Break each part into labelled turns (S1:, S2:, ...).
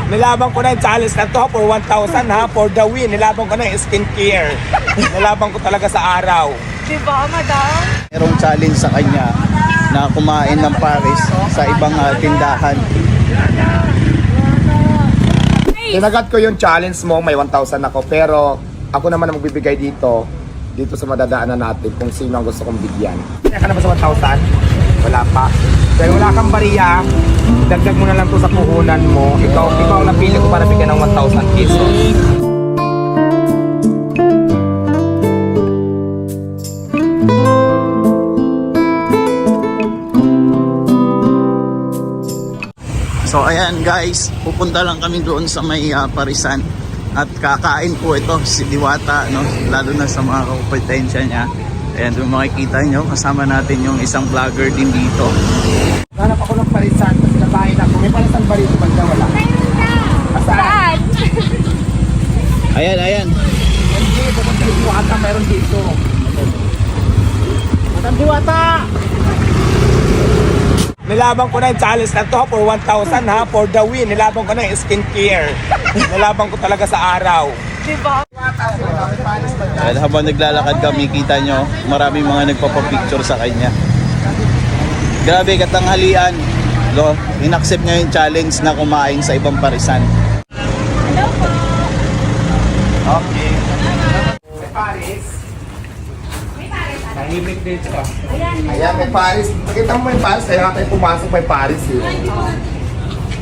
S1: Nilabang ko na yung challenge na to for 1,000 ha, for the win. Nilabang ko na yung skincare. Nilabang ko talaga sa araw.
S2: Diba, madam?
S3: Merong challenge sa kanya na kumain ng Paris sa ibang tindahan.
S1: Tinagat ko yung challenge mo, may 1,000 ako. Pero ako naman ang magbibigay dito sa madadaanan natin kung sino ang gusto kong bigyan. Kaya ka na ba sa 1,000? Wala pa. Pero wala kang bariya, dagdag mo na lang to sa puhunan mo. Ikaw ang napili ko para bigyan ng 1,000 pesos.
S3: So ayan guys, pupunta lang kami doon sa may Parisan at kakain po ito si Diwata, no? Lalo na sa mga kompetensya niya. Ayan, kung makikita nyo, kasama natin yung isang vlogger din dito.
S1: Hanap ako ng parisan kasi nakain ako. May parisan ba rito? Banda wala. Saan?
S3: Ayan.
S1: Hindi, pupunta yung Diwata, meron dito. Madam Diwata! Nilabang ko na yung challenge na to for 1,000 ha, for the win. Nilabang ko na yung skincare. Nilabang ko talaga sa araw.
S2: Diba?
S3: At habang naglalakad kami, kita nyo, maraming mga nagpapapicture sa kanya. Grabe, katanghalian. No? In-accept niya yung challenge na kumain sa ibang parisan.
S2: Hello po.
S1: Okay. May Paris. Nahimik dito. Ayan, may Paris. Nakita mo may Paris, kaya tayo pumasok may Paris eh.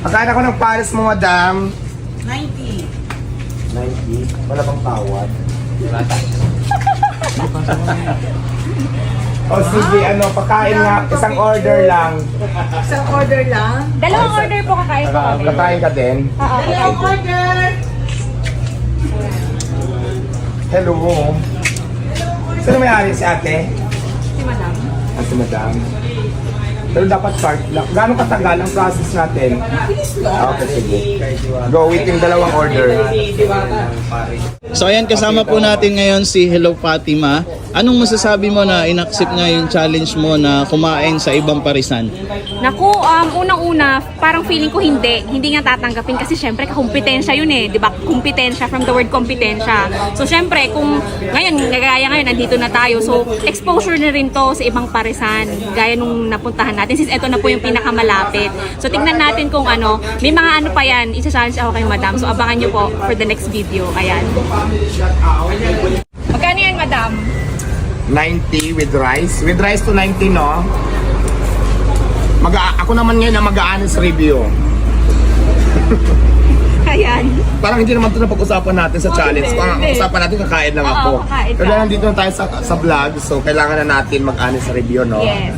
S1: Pagkain ako ng Paris mo, madam.
S2: 90.
S1: 90? Wala bang tawad? Wala tayo. O sige, pagkain nga, isang order lang.
S2: Isang order lang?
S4: Dalawang order po kakain po kami.
S1: Kakain ka din?
S4: Oo,
S2: Dalawang order!
S1: Hello. Sino may-ari si ate?
S2: Si madam.
S1: Si madam. Pero dapat cart lang. Gano'ng katagal ang process natin? Okay, sige. Go, waiting dalawang order.
S3: So ayan, kasama po natin ngayon si Hello Fatima. Anong masasabi mo na in-accept nga yung challenge mo na kumain sa ibang parisan?
S4: Naku, unang-una, parang feeling ko hindi nga tatanggapin kasi syempre kakumpetensya yun eh, di ba? Kompetensya from the word kompetensya. So syempre, kung ngayon, gaya ngayon, nandito na tayo, so exposure na rin to sa ibang parisan, gaya nung napuntahan natin, since ito na po yung pinakamalapit. So tignan natin kung may mga pa yan, isa-challenge ako kay madam, so abangan nyo po for the next video, ayan. Magkano yan, madam?
S1: 90 with rice. With rice to 90, no? Ako naman ngayon na mag-a-honest review.
S4: Ayan.
S1: Parang hindi naman ito na pag-usapan natin sa challenge. Parang usapan natin, kakain lang ako.
S4: kakain ka.
S1: Kaya nandito na tayo sa vlog, so kailangan na natin mag-honest review, no?
S4: Yes.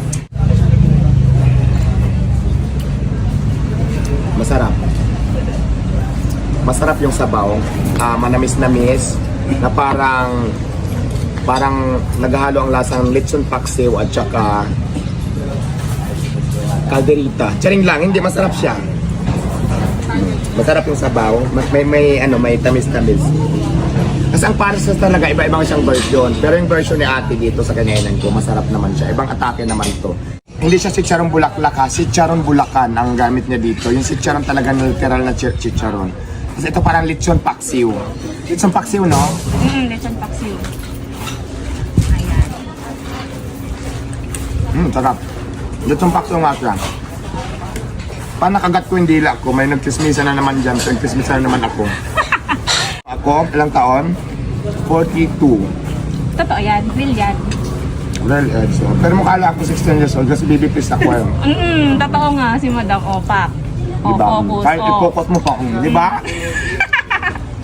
S1: Masarap. Masarap yung sabaw. Manamis-namis na parang naghahalo ang lasang lechon paksiw at saka calderita. Charing lang, hindi masarap siya. Masarap yung sabaw. May tamis-tamis. Kasi ang Paris talaga, iba-ibang siyang version. Pero yung version ni ate dito sa kanainan ko, masarap naman siya. Ibang atake naman to. Hindi siya chicharon bulaklak ha, chicharon bulakan ang gamit niya dito. Yung chicharon talaga na literal na chicharon. Kasi ito parang lechon paksiw. Lechon paksiw, no?
S4: Lechon paksiw.
S1: Sarap. Lechon paksiw nga siya. Paano nakagat ko yung dila ko? May nagkismisa na naman dyan. So, nagkismisa na naman ako. Ako, ilang taon? 42.
S4: Totoo yan, real yan.
S1: Well, so, pero mukha lang ako 16 years old kasi baby face ako yun.
S4: Totoo nga si Madam Opak.
S1: Diba?
S4: Focus.
S1: Kahit i-focus mo pa ako, di ba?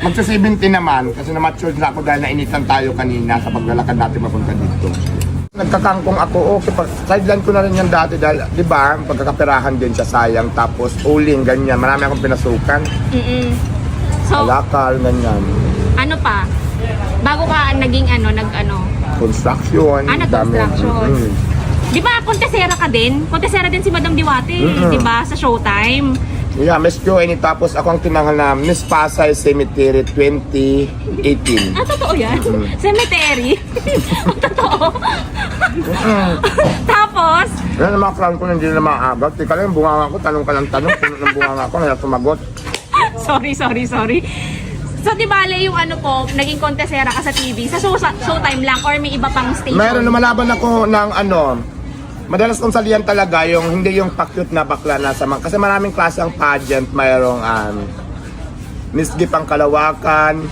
S1: Magsa-70 naman kasi na-mature na ako dahil nainitan tayo kanina sa paglalakad natin mapunta dito. Nagkakangkong ako, okay, sideline ko na rin yan dati dahil, di ba, pagkakapirahan din siya sayang, tapos uling, ganyan, marami akong pinasukan.
S4: So,
S1: Alakal, ganyan.
S4: ano pa? Bago ka naging
S1: Construction.
S4: construction. Di ba, kontesera ka din? Kontesera din si Madam Diwate, di ba, sa Showtime.
S1: Yeah, Miss Joanne, tapos ako ang tinanghal na Miss Pasay Cemetery 2018.
S4: Totoo yan? Cemetery? Totoo? Tapos?
S1: Yan ang mga crown ko na hindi na maagat. Teka lang, yung bunganga ko, tanong ka ng tanong, puno ng bunganga ko, kaya sumagot.
S4: Sorry. So, di bale yung ano po, naging kontesera ka sa TV, sa showtime lang or may iba pang station?
S1: Mayroon, lumalaban ako ng ano, madalas kong salihan talaga yung hindi yung pa-cute na bakla na sa mga, kasi maraming klase ang pageant, mayroong Miss G Pangkalawakan,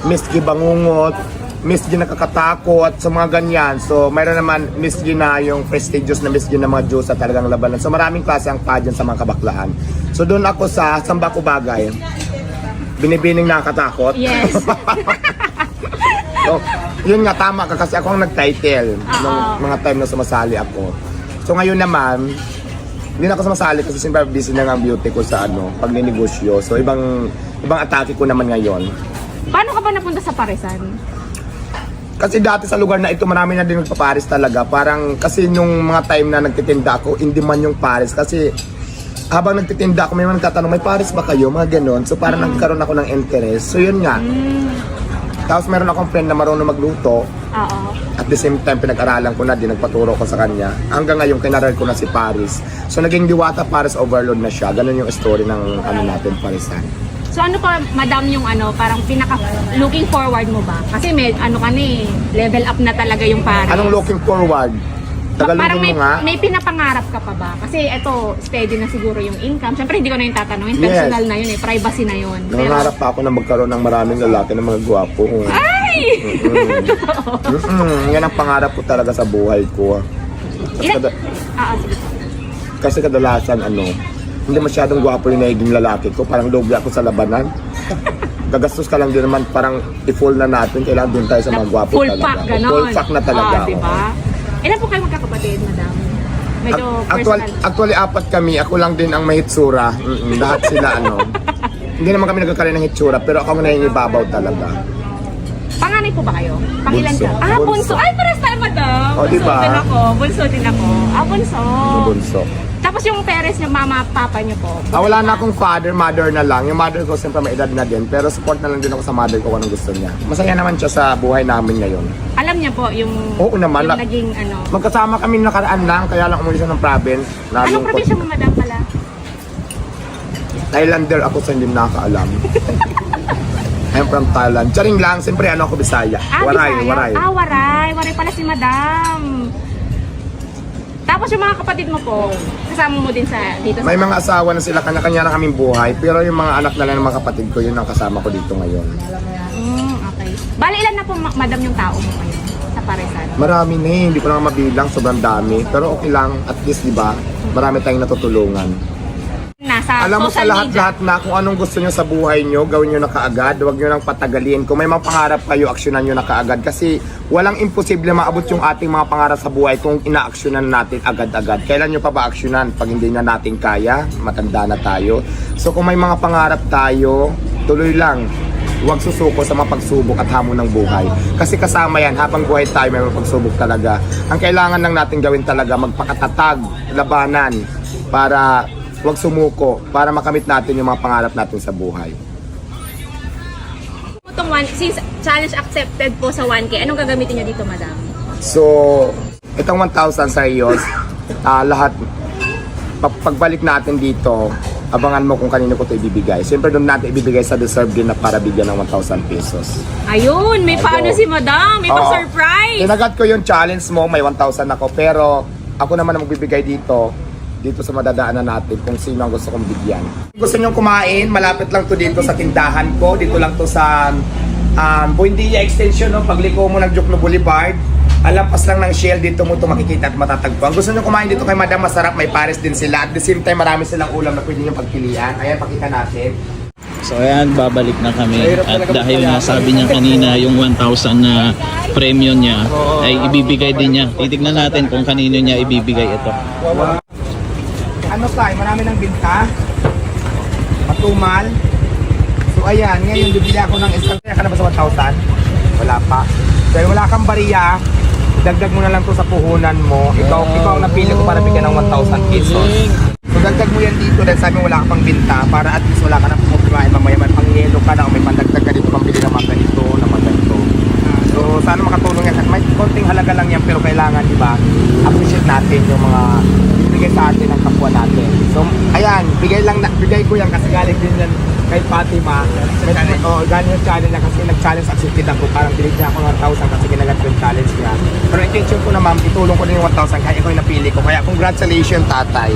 S1: Miss G Bangungot, Miss G Nakakatakot, so mga ganyan. So mayroon naman Miss G na yung prestigious na Miss G na mga Diyos sa talagang labanan. So maraming klase ang pageant sa mga kabaklaan. So doon ako sa Sambako Bagay, binibining nakakatakot.
S4: Yes.
S1: So, yun nga, tama ka kasi ako ang nag-title nung mga time na sumasali ako. So ngayon naman, hindi na ako sumasali kasi siyempre busy na nga ang beauty ko sa pagninegosyo. So ibang atake ko naman ngayon.
S4: Paano ka ba napunta sa Parisan?
S1: Kasi dati sa lugar na ito, marami na din nagpaparis talaga. Parang kasi nung mga time na nagtitinda ako, hindi man yung Paris. Kasi habang nagtitinda ako, may mga nagtatanong, may Paris ba kayo? Mga ganon. So parang nagkaroon ako ng interest. So yun nga. Tapos meron akong friend na marunong magluto.
S4: Oo.
S1: At the same time, pinag-aralan ko na din, nagpaturo ko sa kanya. Hanggang ngayon, kinaral ko na si Paris. So naging Diwata Paris Overload na siya. Ganon yung story ng natin, Parisan.
S4: So ano pa, madam, yung parang pinaka looking forward mo ba? Kasi may level up na talaga yung Paris.
S1: Anong looking forward?
S4: Parang
S1: Tagalogin mo nga.
S4: may pinapangarap ka pa ba? Kasi eto, steady na siguro yung income. Siyempre hindi ko na yung tatanungin,
S1: Yes.
S4: personal na yun privacy na yun.
S1: Nangangarap pa ako na magkaroon ng maraming lalaki na mga gwapo.
S4: Ay!
S1: Yan ang pangarap ko talaga sa buhay ko.
S4: Sige.
S1: Kasi kadalasan hindi masyadong gwapo yung naging lalaki ko. Parang lugi ako sa labanan. Gagastos ka lang din naman, parang i-full na natin. Kailangan din tayo sa mga gwapo
S4: Full
S1: talaga.
S4: pack, ganon.
S1: Full pack na talaga.
S4: Diba? Ilan po kayo magkakapatid, madam? Medyo personal.
S1: Actually, apat kami. Ako lang din ang may hitsura. Lahat sila Hindi naman kami nagkakaroon ng hitsura, pero ako ang nangingibabaw talaga.
S4: Panganay po ba kayo? Pangilan
S1: Bunso.
S4: ka? Bunso. Ay, pares tayo, madam.
S1: O, diba?
S4: Bunso din ako. Bunso.
S1: Bunso.
S4: Tapos yung parents niyo, mama, papa niyo po?
S1: Wala na akong father, mother na lang. Yung mother ko siyempre may edad na din, pero support na lang din ako sa mother ko kung anong gusto niya. Masaya naman siya sa buhay namin ngayon.
S4: Alam niya po yung,
S1: Oo naman.
S4: yung naging
S1: Magkasama kami nakaraan lang, kaya lang umuwi siya ng province.
S4: Anong probinsya mo, madam, pala?
S1: Thailander ako sa hindi nakakaalam. I'm from Thailand. Charing lang, siyempre ako Bisaya. Waray,
S4: Bisaya.
S1: waray.
S4: Waray pala si madam. Tapos yung mga kapatid mo po, kasama mo din dito
S1: May
S4: sa...
S1: mga asawa na sila, kanya-kanya na kaming buhay. Pero yung mga anak na lang ng mga kapatid ko, yun ang kasama ko dito ngayon.
S4: Okay. Bali, ilan na po, madam, yung tao mo kayo sa Parisan?
S1: Marami na hindi ko na mabilang, sobrang dami. Pero okay lang, at least diba, marami tayong natutulungan.
S4: Nasa
S1: Alam mo sa
S4: social media.
S1: lahat-lahat na kung anong gusto nyo sa buhay nyo, gawin nyo na kaagad. Huwag nyo nang patagalin. Kung may mga pangarap kayo, aksyonan nyo na kaagad. Kasi walang imposible maabot yung ating mga pangarap sa buhay kung ina-aksyonan natin agad-agad. Kailan nyo pa ba aksyonan? Pag hindi na natin kaya, matanda na tayo. So kung may mga pangarap tayo, tuloy lang. Huwag susuko sa mga pagsubok at hamon ng buhay. Kasi kasama yan, habang buhay tayo may mga pagsubok talaga. Ang kailangan lang natin gawin talaga, magpakatatag, labanan, para huwag sumuko, para makamit natin yung mga pangarap natin sa buhay.
S4: Since challenge accepted po sa 1K, anong gagamitin niyo dito, madam?
S1: So, itong 1,000 sa iyos, lahat, pagbalik natin dito, abangan mo kung kanino ko ito ibibigay. Siyempre doon natin ibibigay sa deserve din na para bigyan ng 1,000 pesos.
S4: Ayun, may paano si madam, may
S1: Oo.
S4: pa-surprise!
S1: Tinagat ko yung challenge mo, may 1,000 ako, pero ako naman ang magbibigay dito sa madadaanan natin kung sino ang gusto kong bigyan. Gusto nyo kumain, malapit lang to dito sa tindahan ko. Dito lang to sa Buendia Extension, pagliko mo ng Jokno Boulevard. Alampas lang ng Shell, dito mo to makikita at matatagpuan. Gusto nyo kumain dito kay Madam, masarap, may pares din sila. At the same time, marami silang ulam na pwede nyo pagpilian. Ayan, pakita natin.
S3: So ayan, babalik na kami.
S1: Mahirap
S3: At
S1: talaga
S3: dahil nga
S1: magpalaki.
S3: sabi niya kanina yung 1,000 na premium niya ay ibibigay din niya. Titignan natin kung kanino niya ibibigay ito.
S1: Ano tayo, marami ng binta. Matumal. So ayan, ngayon bibili ako ng isang. Kaya ka na ba sa 1,000? Wala pa. Dahil wala kang bariya, dagdag mo na lang to sa puhunan mo. Ikaw ang napili ko para bigyan ng 1,000 pesos. So dagdag mo yan dito dahil sabi mo wala ka pang binta para at least wala ka na pumapimain mamaya may pang-yelo ka na o may pandagdag ka dito pambili ng mga ganito, ng mga ganito. So sana makatulong yan. May konting halaga lang yan pero kailangan, di ba, appreciate natin yung mga bigay sa atin ng kapwa natin. So ayan, bigay ko yan kasi galing din yan kay Fatima. Galing yung challenge niya kasi nag-challenge accepted ako. Parang delete niya ako ng 1,000 kasi ginagat ko yung challenge niya. Pero intention ko na ma'am, itulong ko na yung 1,000 kaya ikaw yung napili ko. Kaya congratulations tatay.